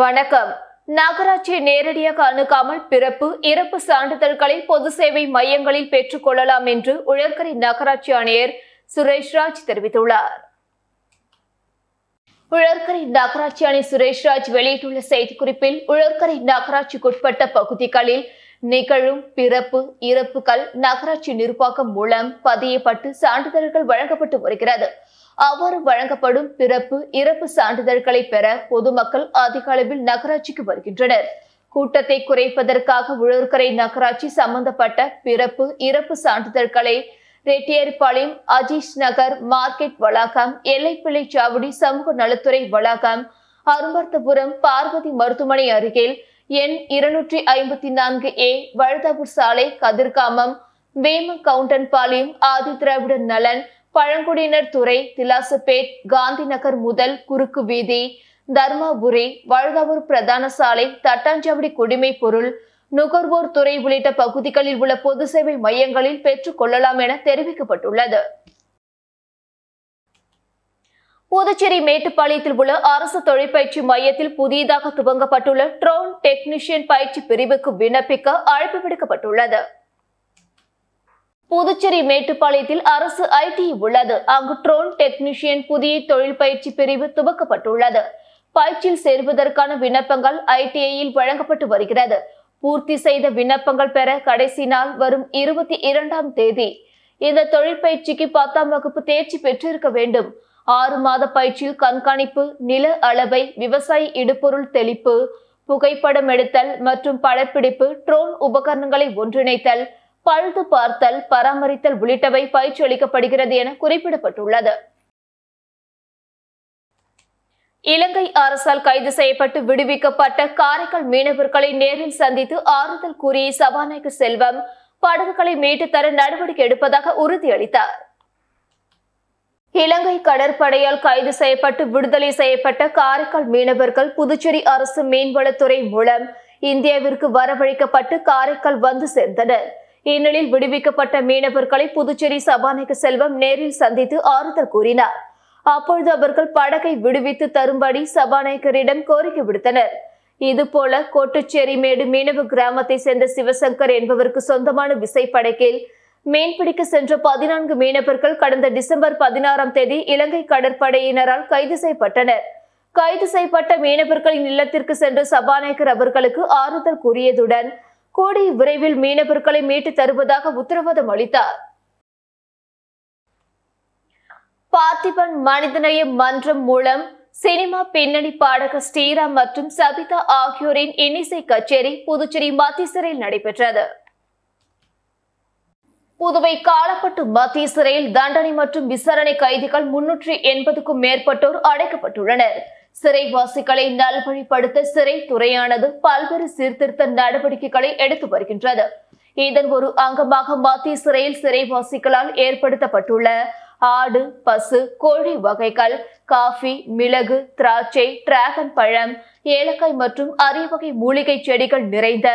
வணக்கம். நகராட்சி நேரடியாக அணுகாமல் பிறப்பு, இறப்பு சான்றிதழ்களை பொது சேவை மையங்களில் பெற்றுக் கொள்ளலாம் என்று உழற்கரை நகராட்சி ஆணையர் சுரேஷ்ராஜ் தெரிவித்துள்ளார். உழற்கரை நகராட்சி ஆணையர் சுரேஷ்ராஜ் வெளியிட்டுள்ள செய்திக்குறிப்பில், உழற்கரை நகராட்சிக்குட்பட்ட பகுதிகளில் நிகழும் பிறப்பு, இறப்புகள் நகராட்சி நிர்வாகம் மூலம் பதியப்பட்டு சான்றிதழ்கள் வழங்கப்பட்டு வருகிறது. அவ்வாறு வழங்கப்படும் பிறப்பு, இறப்பு சான்றிதழ்களை பெற பொதுமக்கள் அதிக அளவில் நகராட்சிக்கு வருகின்றனர். கூட்டத்தை குறைப்பதற்காக உழற்கரை நகராட்சி சம்பந்தப்பட்ட பிறப்பு, இறப்பு சான்றிதழ்களை ரெட்டியார்பாளையம், அஜீஸ் நகர், மார்க்கெட் வளாகம், எல்லைப்பிள்ளை சாவடி, சமூக நலத்துறை வளாகம், அரும்பர்த்தபுரம், பார்வதி மருத்துவமனை அருகில் எண் 254A, வழுதாவூர் சாலை, கதிர்காமம், வேமகவுண்டன்பாளையம், ஆதி திராவிடர் நலன், பழங்குடியினர் துறை, திலாசுப்பேட், காந்தி நகர் முதல் குறுக்கு வீதி, தர்மாபுரி, வழுதாவூர் பிரதான சாலை, தட்டாஞ்சாவடி, குடிமை பொருள், நுகர்வோர் துறை உள்ளிட்ட பகுதிகளில் உள்ள பொது சேவை மையங்களில் பெற்றுக் கொள்ளலாம் என தெரிவிக்கப்பட்டுள்ளது. புதுச்சேரி மேட்டுப்பாளையத்தில் உள்ள அரசு தொழிற்பயிற்சி மையத்தில் புதியதாக துவங்கப்பட்டுள்ள ட்ரோன் டெக்னீஷியன் பயிற்சி பிரிவுக்கு விண்ணப்பிக்க அழைப்பு விடுக்கப்பட்டுள்ளது. புதுச்சேரி மேட்டுப்பாளையத்தில் அரசு ஐடி உள்ளது. அங்கு ட்ரோன் டெக்னீஷியன் புதிய தொழில் பயிற்சி பிரிவு துவக்கப்பட்டுள்ளது. பயிற்சியில் சேர்வதற்கான விண்ணப்பங்கள் ஐடிஐயில் வழங்கப்பட்டு வருகிறது. பூர்த்தி செய்த விண்ணப்பங்கள் பெற கடைசி நாள் வரும் 22ஆம் தேதி. இந்த தொழிற்பயிற்சிக்கு 10ஆம் வகுப்பு தேர்ச்சி பெற்றிருக்க வேண்டும். 6 மாத பயிற்சியில் கண்காணிப்பு, நில அளவை, விவசாய இடுபொருள் தெளிப்பு, புகைப்படம் எடுத்தல் மற்றும் படப்பிடிப்பு, ட்ரோன் உபகரணங்களை ஒன்றிணைத்தல், பழுது பார்த்தல், பராமரித்தல் உள்ளிட்டவை பயிற்சி அளிக்கப்படுகிறது என குறிப்பிடப்பட்டுள்ளது. இலங்கை அரசால் கைது செய்யப்பட்டு விடுவிக்கப்பட்ட காரைக்கால் மீனவர்களை நேரில் சந்தித்து ஆறுதல் கூறிய சபாநாயகர் செல்வம், படகுகளை மீட்டு தர நடவடிக்கை எடுப்பதாக உறுதியளித்தார். இலங்கை கடற்படையால் கைது செய்யப்பட்டு விடுதலை செய்யப்பட்ட காரைக்கால் மீனவர்கள் புதுச்சேரி அரசு மீன்வளத்துறை மூலம் இந்தியாவிற்கு வரவழைக்கப்பட்டு காரைக்கால் வந்து சேர்ந்தனர். இந்நிலையில் விடுவிக்கப்பட்ட மீனவர்களை புதுச்சேரி சபாநாயகர் செல்வம் நேரில் சந்தித்து ஆறுதல் கூறினார். அப்பொழுது அவர்கள் படகை விடுவித்து தரும்படி சபாநாயகரிடம் கோரிக்கை விடுத்தனர். இதுபோல கோட்டுச்சேரிமேடு மீனவ கிராமத்தை சேர்ந்த சிவசங்கர் என்பவருக்கு சொந்தமான விசைப்படகில் மீன்பிடிக்க சென்ற 14 மீனவர்கள் கடந்த டிசம்பர் 16ஆம் தேதி இலங்கை கடற்படையினரால் கைது செய்யப்பட்டனர். கைது செய்யப்பட்ட மீனவர்களின் இல்லத்திற்கு சென்ற சபாநாயகர் அவர்களுக்கு ஆறுதல் கூறியதுடன் கூடிய விரைவில் மீனவர்களை மீட்டு தருவதாக உத்தரவாதம் அளித்தார். பார்த்திபன் மனிதநேய மன்றம் மூலம் சினிமா பின்னணி பாடகர் ஸ்ரீராம் மற்றும் சபிதா ஆகியோரின் இன்னிசை கச்சேரி புதுச்சேரி மத்திய சிறையில் நடைபெற்றது. புதுவை காலப்பட்டு மத்திய சிறையில் தண்டனை மற்றும் விசாரணை கைதிகள் 380க்கும் மேற்பட்டோர் அடைக்கப்பட்டுள்ளனர். சிறைவாசிகளை நல்வழிப்படுத்த சிறைத்துறையானது பல்வேறு சீர்திருத்த நடவடிக்கைகளை எடுத்து வருகின்றது. இதன் ஒரு அங்கமாக மத்திய சிறையில் சிறைவாசிகளால் ஏற்படுத்தப்பட்டுள்ள ஆடு, பசு, கோழி வகைகள், காஃபி, மிளகு, திராட்சை, டிராகன் பழம், ஏலக்காய் மற்றும் அரிய வகை மூலிகை செடிகள் நிறைந்த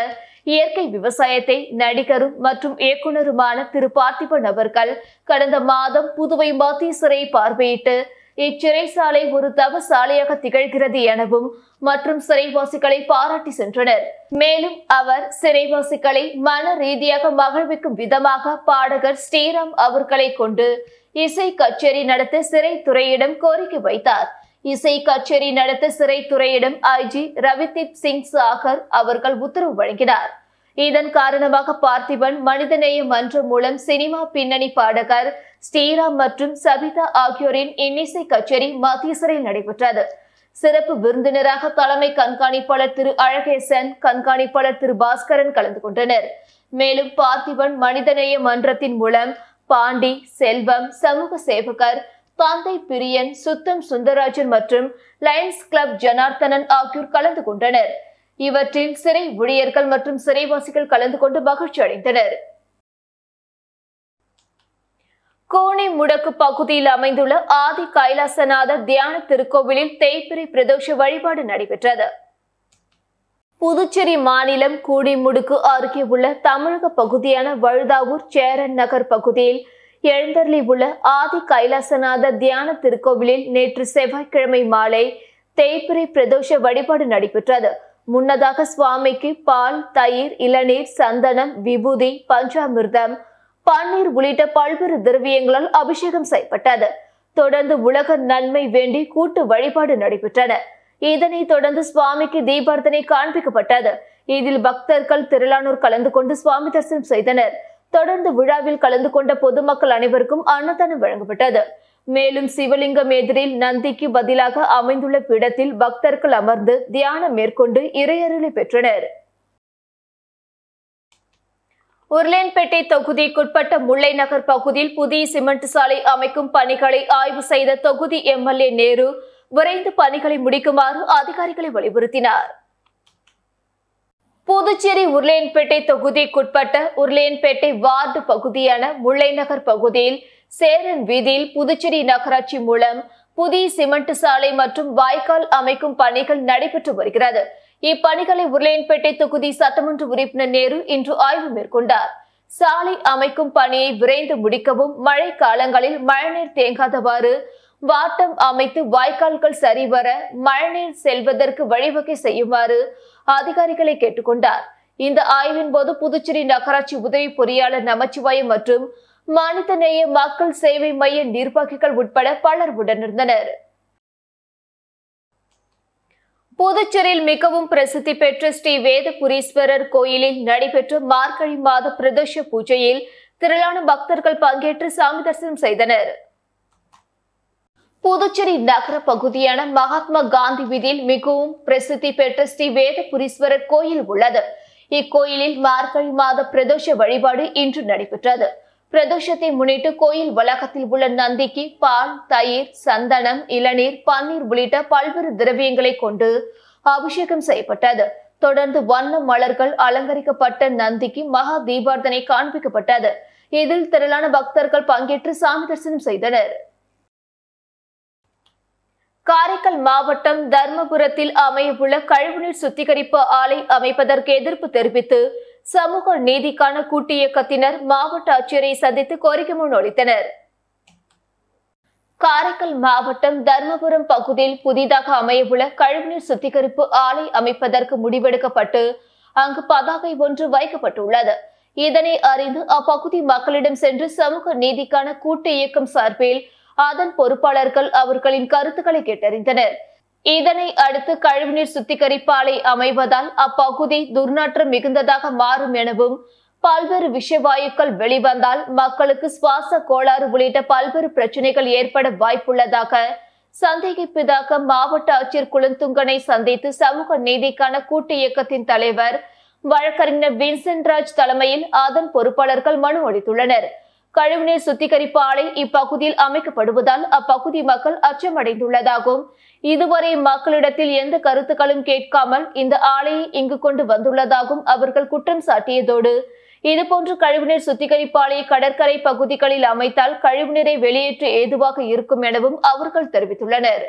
இயற்கை விவசாயத்தை நடிகரும் மற்றும் இயக்குநருமான திரு பார்த்திபன் அவர்கள் கடந்த மாதம் புதுவை மத்திய சிறையை பார்வையிட்டு இச்சிறைசாலை ஒரு தவசாலையாக திகழ்கிறது எனவும் மற்றும் சிறைவாசிகளை பாராட்டி சென்றனர். மேலும் அவர் சிறைவாசிகளை மன ரீதியாக மகிழ்விக்கும் விதமாக பாடகர் ஸ்ரீராம் அவர்களை கொண்டு இசை கச்சேரி நடத்த சிறைத்துறையிடம் கோரிக்கை வைத்தார். இசை கச்சேரி நடத்த சிறைத்துறையிடம் ஐஜி ரவிதீப் சிங் சாகர் அவர்கள் உத்தரவு வழங்கினார். இதன் காரணமாக பார்த்திபன் மனிதநேய மன்றம் மூலம் சினிமா பின்னணி பாடகர் ஸ்ரீராம் மற்றும் சபிதா ஆகியோரின் இன்னிசை கச்சேரி மத்திய சிறையில் நடைபெற்றது. சிறப்பு விருந்தினராக தலைமை கண்காணிப்பாளர் திரு அழகேசன், கண்காணிப்பாளர் திரு பாஸ்கரன் கலந்து கொண்டனர். மேலும் பார்த்திபன் மனிதநேய மன்றத்தின் மூலம் பாண்டி, செல்வம், சமூக சேவகர், தந்தை பிரியன், சுத்தம் சுந்தரராஜன் மற்றும் லயன்ஸ் கிளப் ஜனார்த்தனன் ஆகியோர் கலந்து கொண்டனர். இவற்றில் சிறை ஊழியர்கள் மற்றும் சிறைவாசிகள் கலந்து கொண்டு மகிழ்ச்சி அடைந்தனர். கோணி முடக்கு பகுதியில் அமைந்துள்ள ஆதி கைலாசநாதர் தியான திருக்கோவிலில் தேய்பிறை பிரதோஷ வழிபாடு நடைபெற்றது. புதுச்சேரி மாநிலம் கூடிமுடுக்கு அருகே உள்ள தமிழக பகுதியான வழுதாவூர் சேரன் நகர் பகுதியில் எழுந்தருளி உள்ள ஆதி கைலாசநாதர் தியான திருக்கோவிலில் நேற்று செவ்வாய்க்கிழமை மாலை தேய்பிறை பிரதோஷ வழிபாடு நடைபெற்றது. முன்னதாக சுவாமிக்கு பால், தயிர், இளநீர், சந்தனம், விபூதி, பஞ்சாமிர்தம், பன்னீர் உள்ளிட்ட பல்வேறு திரவியங்களால் அபிஷேகம் செய்யப்பட்டது. தொடர்ந்து உலக நன்மை வேண்டி கூட்டு வழிபாடு நடைபெற்றன. இதனைத் தொடர்ந்து சுவாமிக்கு தீபார்த்தனை காண்பிக்கப்பட்டது. இதில் பக்தர்கள் திரளானோர் கலந்து கொண்டு சுவாமி தரிசனம் செய்தனர். தொடர்ந்து விழாவில் கலந்து கொண்ட பொதுமக்கள் அனைவருக்கும் அன்னதானம் வழங்கப்பட்டது. மேலும் சிவலிங்கம் எதிரில் நந்திக்கு பதிலாக அமைந்துள்ள பீடத்தில் பக்தர்கள் அமர்ந்து தியானம் மேற்கொண்டு இறையருளை பெற்றனர். உருளையன்பேட்டை தொகுதிக்குட்பட்ட முல்லை நகர் பகுதியில் புதிய சிமெண்ட் சாலை அமைக்கும் பணிகளை ஆய்வு செய்த தொகுதி எம்எல்ஏ நேரு விரைந்து பணிகளை முடிக்குமாறு அதிகாரிகளை வலியுறுத்தினார். புதுச்சேரி உருளையன்பேட்டை தொகுதிக்குட்பட்ட உருளையன்பேட்டை வார்டு பகுதியான முல்லை நகர் பகுதியில் சேரன் வீதியில் புதுச்சேரி நகராட்சி மூலம் புதிய சிமெண்ட் சாலை மற்றும் வாய்க்கால் அமைக்கும் பணிகள் நடைபெற்று வருகிறது. இப்பணிகளை உருளையன்பேட்டை தொகுதி சட்டமன்ற உறுப்பினர் நேரு இன்று ஆய்வு மேற்கொண்டார். சாலை அமைக்கும் பணியை விரைந்து முடிக்கவும், மழை காலங்களில் மழைநீர் தேங்காதவாறு வாட்டம் அமைத்து வாய்க்கால்கள் சரிவர மழைநீர் செல்வதற்கு வழிவகை செய்யுமாறு அதிகாரிகளை கேட்டுக்கொண்டார். இந்த ஆய்வின் போது புதுச்சேரி நகராட்சி உதவி பொறியாளர் நமச்சிவாயம் மற்றும் மனிதநேய மக்கள் சேவை மைய நிர்வாகிகள் உட்பட பலர் உடனிருந்தனர். புதுச்சேரியில் மிகவும் பிரசித்தி பெற்ற ஸ்ரீ வேதபுரீஸ்வரர் கோயிலில் நடைபெற்ற மார்கழி மாத பிரதோஷ பூஜையில் திரளான பக்தர்கள் பங்கேற்று சாமி தரிசனம் செய்தனர். புதுச்சேரி நகர பகுதியான மகாத்மா காந்தி வீதியில் மிகவும் பிரசித்தி பெற்ற ஸ்ரீ வேதபுரீஸ்வரர் கோயில் உள்ளது. இக்கோயிலில் மார்கழி மாத பிரதோஷ வழிபாடு இன்று நடைபெற்றது. பிரதோஷத்தை முன்னிட்டு கோயில் வளாகத்தில் உள்ள நந்திக்கு பால், தயிர், சந்தனம், இளநீர், பன்னீர் உள்ளிட்ட பல்வேறு திரவியங்களை கொண்டு அபிஷேகம் செய்யப்பட்டது. தொடர்ந்து வண்ண மலர்கள் அலங்கரிக்கப்பட்ட நந்திக்கு மகா தீபார்த்தனை காண்பிக்கப்பட்டது. இதில் திரளான பக்தர்கள் பங்கேற்று சாமி தரிசனம் செய்தனர். காரைக்கால் மாவட்டம் தர்மபுரத்தில் அமையவுள்ள கழிவுநீர் சுத்திகரிப்பு ஆலை அமைப்பதற்கு எதிர்ப்பு தெரிவித்து சமூக நீதிக்கான கூட்டு இயக்கத்தினர் மாவட்ட ஆட்சியரை சந்தித்து கோரிக்கை மனு அளித்தனர். காரைக்கால் மாவட்டம் தர்மபுரம் பகுதியில் புதிதாக அமையவுள்ள கழிவுநீர் சுத்திகரிப்பு ஆலை அமைப்பதற்கு முடிவெடுக்கப்பட்டு அங்கு பதாகை ஒன்று வைக்கப்பட்டுள்ளது. இதனை அறிந்து அப்பகுதி மக்களிடம் சென்று சமூக நீதிக்கான கூட்டு இயக்கம் சார்பில் அதன் பொறுப்பாளர்கள் அவர்களின் கருத்துக்களை கேட்டறிந்தனர். இதனை அடுத்து கழிவுநீர் சுத்திகரிப்பு ஆலை அமைவதால் அப்பகுதி துர்நாற்றம் மிகுந்ததாக மாறும் எனவும், பல்வேறு விஷவாயுக்கள் வெளிவந்தால் மக்களுக்கு சுவாச கோளாறு உள்ளிட்ட பல்வேறு பிரச்சனைகள் ஏற்பட வாய்ப்புள்ளதாக சந்தேகிப்பதாக மாவட்ட ஆட்சியர் குலந்துங்கனை சந்தித்து சமூக நீதிக்கான கூட்டு இயக்கத்தின் தலைவர் வழக்கறிஞர் வின்சென்ட் ராஜ் தலைமையில் அதன் பொறுப்பாளர்கள் மனு அளித்துள்ளனர். கழிவுநீர் சுத்திகரிப்பு ஆலை இப்பகுதியில் அமைக்கப்படுவதால் அப்பகுதி மக்கள் அச்சமடைந்துள்ளதாகவும், இதுவரை மக்களிடத்தில் எந்த கருத்துக்களும் கேட்காமல் இந்த ஆலையை இங்கு கொண்டு வந்துள்ளதாகவும் அவர்கள் குற்றம் சாட்டியதோடு, இதுபோன்று கழிவுநீர் சுத்திகரிப்பு ஆலையை கடற்கரை பகுதிகளில் அமைத்தால் கழிவுநீரை வெளியேற்ற ஏதுவாக இருக்கும் எனவும் அவர்கள் தெரிவித்துள்ளனர்.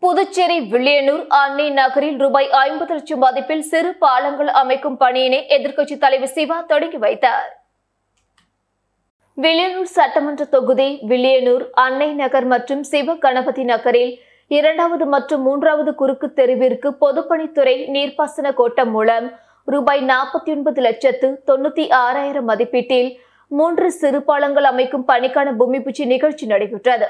புதுச்சேரி வில்லியனூர் அன்னை நகரில் ரூபாய் 50 லட்சம் மதிப்பில் சிறு பாலங்கள் அமைக்கும் பணியினை எதிர்க்கட்சித் தலைவர் சிவா தொடங்கி வைத்தார். வில்லியனூர் சட்டமன்ற தொகுதி வில்லியனூர் அன்னை நகர் மற்றும் சிவ கணபதி நகரில் 2வது மற்றும் 3வது குறுக்கு தெருவிற்கு பொதுப்பணித்துறை நீர்ப்பாசன கோட்டம் மூலம் ரூபாய் 49,96,000 மதிப்பீட்டில் 3 சிறு பாலங்கள் அமைக்கும் பணிக்கான பூமி பூஜை நிகழ்ச்சி நடைபெற்றது.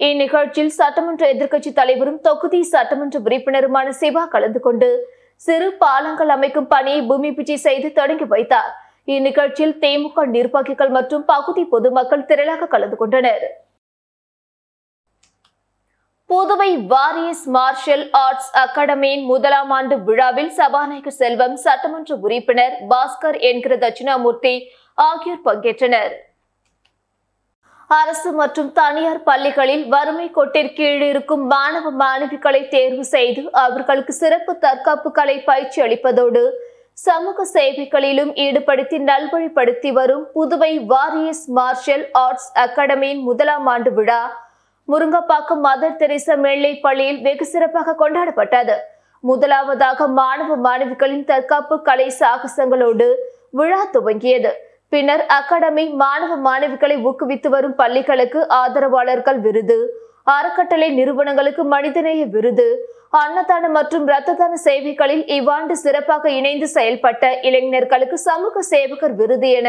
இந்நிகழ்ச்சியில் சட்டமன்ற எதிர்க்கட்சி தலைவரும் தொகுதி சட்டமன்ற உறுப்பினருமான சிவா கலந்து கொண்டு சிறு பாலங்கள் அமைக்கும் பணியை பூமி பூஜை செய்து தொடங்கி வைத்தார். இந்நிகழ்ச்சியில் திமுக நிர்வாகிகள் மற்றும் பகுதி பொதுமக்கள் திரளாக கலந்து கொண்டனர். புதுவை வாரியஸ் மார்ஷல் ஆர்ட்ஸ் அகாடமியின் 1ஆம் ஆண்டு விழாவில் சபாநாயகர் செல்வம், சட்டமன்ற உறுப்பினர் பாஸ்கர் என்கிற தட்சிணாமூர்த்தி ஆகியோர் பங்கேற்றனர். அரசு மற்றும் தனியார் பள்ளிகளில் வறுமை கோட்டிற்கீழ் இருக்கும் மாணவ மாணவிகளை தேர்வு செய்து அவர்களுக்கு சிறப்பு தற்காப்பு கலை பயிற்சி அளிப்பதோடு சமூக சேவைகளிலும் ஈடுபடுத்தி நல்வழிப்படுத்தி வரும் புதுவை வாரியஸ் மார்ஷல் ஆர்ட்ஸ் அகாடமியின் 1ஆம் ஆண்டு விழா முருங்கப்பாக்கம் மதர் தெரேசா மேல்நிலைப் பள்ளியில் வெகு சிறப்பாக கொண்டாடப்பட்டது. முதலாவதாக மாணவ மாணவிகளின் தற்காப்பு கலை சாகசங்களோடு விழா துவங்கியது. பின்னர் அகாடமி மாணவ மாணவிகளை ஊக்குவித்து வரும் பள்ளிகளுக்கு ஆதரவாளர்கள் விருது, அறக்கட்டளை நிறுவனங்களுக்கு மனிதநேய விருது, அன்னதான மற்றும் இரத்த தான சேவைகளில் இவ்வாண்டு சிறப்பாக இணைந்து செயல்பட்ட இளைஞர்களுக்கு சமூக சேவகர் விருது என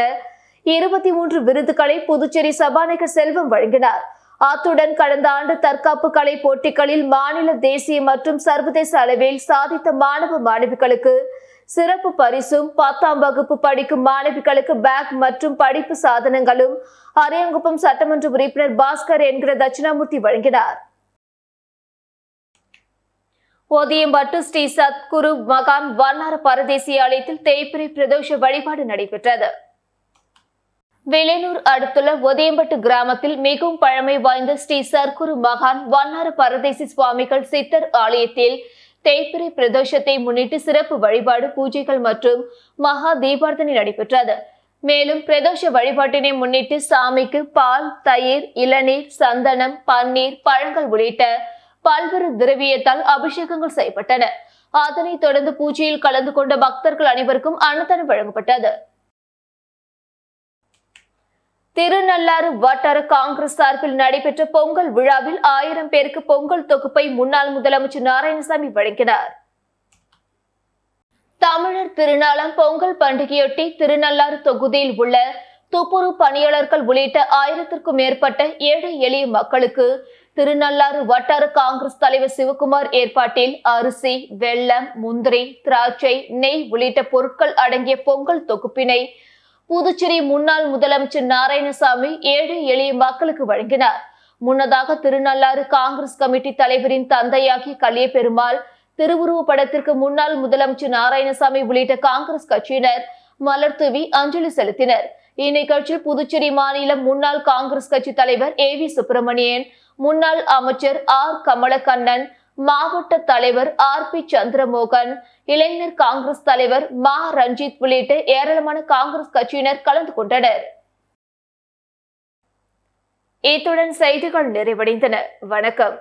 23 விருதுகளை புதுச்சேரி சபாநாயகர் செல்வம் வழங்கினார். அத்துடன் கடந்த ஆண்டு தற்காப்பு கலை போட்டிகளில் மாநில, தேசிய மற்றும் சர்வதேச அளவில் சாதித்த மாணவ மாணவிகளுக்கு சிறப்பு பரிசும், 10ஆம் வகுப்பு படிக்கும் மாணவிகளுக்கு பேக் மற்றும் படிப்பு சாதனங்களும் அரியாங்குப்பம் சட்டமன்ற உறுப்பினர் பாஸ்கர் என்கிற தட்சிணாமூர்த்தி வழங்கினார். ஒதியம்பட்டு ஸ்ரீ சத்குரு மகான் வண்ணார பரதேசி ஆலயத்தில் தேய்பிறை பிரதோஷ வழிபாடு நடைபெற்றது. வில்லியனூர் அடுத்துள்ள ஒதியம்பட்டு கிராமத்தில் மிகவும் பழமை வாய்ந்த ஸ்ரீ சத்குரு மகான் வண்ணார பரதேசி சுவாமிகள் சித்தர் ஆலயத்தில் தேய்பிறை பிரதோஷத்தை முன்னிட்டு சிறப்பு வழிபாடு, பூஜைகள் மற்றும் மகா தீபார்த்தனை நடைபெற்றது. மேலும் பிரதோஷ வழிபாட்டினை முன்னிட்டு சாமிக்கு பால், தயிர், இளநீர், சந்தனம், பன்னீர், பழங்கள் உள்ளிட்ட பல்வேறு திரவியத்தால் அபிஷேகங்கள் செய்யப்பட்டன. அதனைத் தொடர்ந்து பூஜையில் கலந்து கொண்ட பக்தர்கள் அனைவருக்கும் அன்னதானம் வழங்கப்பட்டது. திருநள்ளாறு வட்டார காங்கிரஸ் சார்பில் நடைபெற்ற பொங்கல் விழாவில் 1000 பேருக்கு பொங்கல் தொகுப்பை முன்னாள் முதலமைச்சர் நாராயணசாமி வழங்கினார். தமிழர் திருநாளாம் பொங்கல் பண்டிகையொட்டி திருநள்ளாறு தொகுதியில் உள்ள துப்புரவு பணியாளர்கள் உள்ளிட்ட 1000க்கும் மேற்பட்ட ஏழை எளிய மக்களுக்கு திருநள்ளாறு வட்டார காங்கிரஸ் தலைவர் சிவகுமார் ஏற்பாட்டில் அரிசி, வெல்லம், முந்திரி, திராட்சை, நெய் உள்ளிட்ட பொருட்கள் அடங்கிய பொங்கல் தொகுப்பினை புதுச்சேரி முன்னாள் முதலமைச்சர் நாராயணசாமி ஏழை எளிய மக்களுக்கு வழங்கினார். முன்னதாக திருநள்ளாறு காங்கிரஸ் கமிட்டி தலைவரின் தந்தையாகிய கலிய பெருமாள் திருவுருவ படத்திற்கு முன்னாள் முதலமைச்சர் நாராயணசாமி உள்ளிட்ட காங்கிரஸ் கட்சியினர் மலர் தூவி அஞ்சலி செலுத்தினர். இந்நிகழ்ச்சியில் புதுச்சேரி மாநில முன்னாள் காங்கிரஸ் கட்சி தலைவர் AV சுப்பிரமணியன், முன்னாள் அமைச்சர் R கமலக்கண்ணன், மாவட்ட தலைவர் RP சந்திரமோகன், இளைஞர் காங்கிரஸ் தலைவர் மா ரஞ்சித் உள்ளிட்ட ஏராளமான காங்கிரஸ் கட்சியினர் கலந்து கொண்டனர். இத்துடன் செய்திகள் நிறைவடைந்தன. வணக்கம்.